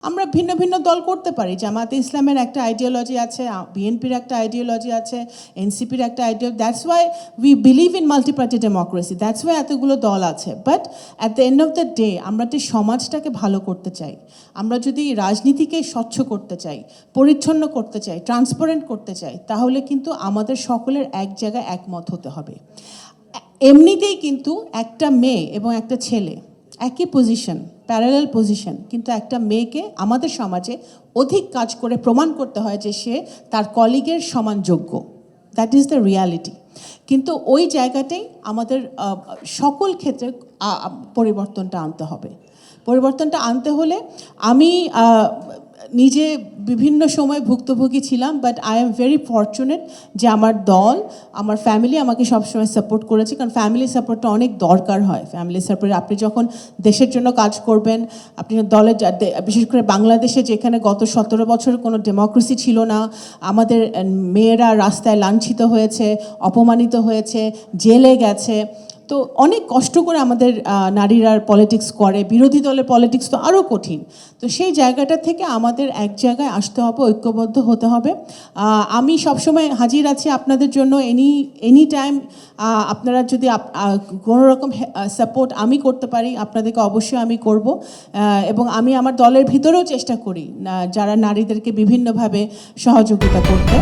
আমরা ভিন্ন ভিন্ন দল করতে পারি। জামায়াতে ইসলামের একটা আইডিওলজি আছে, বিএনপির একটা আইডিওলজি আছে, এনসিপির একটা that's why we believe in multi party democracy, that's why এতগুলো দল আছে। But at the end of the day আমরা যে সমাজটাকে ভালো করতে চাই, আমরা যদি রাজনীতিকে স্বচ্ছ করতে চাই, পরিচ্ছন্ন করতে চাই, ট্রান্সপারেন্ট করতে চাই, তাহলে কিন্তু আমাদের সকলের এক জায়গায় একমত হতে হবে। এমনিতেই কিন্তু একটা মেয়ে এবং একটা ছেলে একই পজিশন, প্যারালাল পজিশন, কিন্তু একটা মেয়েকে আমাদের সমাজে অধিক কাজ করে প্রমাণ করতে হয় যে সে তার কলিগের সমান যোগ্য। That is the reality. কিন্তু ওই জায়গাটাই আমাদের সকল ক্ষেত্রে পরিবর্তনটা আনতে হবে। পরিবর্তনটা আনতে হলে আমি নিজে বিভিন্ন সময় ভুক্তভোগী ছিলাম, but I am very fortunate যে আমার দল, আমার ফ্যামিলি আমাকে সবসময় সাপোর্ট করেছে, কারণ ফ্যামিলি সাপোর্টটা অনেক দরকার হয়। ফ্যামিলি সাপোর্ট, আপনি যখন দেশের জন্য কাজ করবেন, আপনি দলের, বিশেষ করে বাংলাদেশে যেখানে গত 17 বছর কোনো ডেমোক্রেসি ছিল না, আমাদের মেয়েরা রাস্তায় লাঞ্ছিত হয়েছে, অপমানিত হয়েছে, জেলে গেছে, তো অনেক কষ্ট করে আমাদের নারীরা পলিটিক্স করে। বিরোধী দলের পলিটিক্স তো আরও কঠিন। তো সেই জায়গাটা থেকে আমাদের এক জায়গায় আসতে হবে, ঐক্যবদ্ধ হতে হবে। আমি সবসময় হাজির আছি আপনাদের জন্য, এনি টাইম। আপনারা যদি কোনো রকম সাপোর্ট আমি করতে পারি, আপনাদেরকে অবশ্যই আমি করব। এবং আমি আমার দলের ভিতরেও চেষ্টা করি যারা নারীদেরকে বিভিন্নভাবে সহযোগিতা করতে।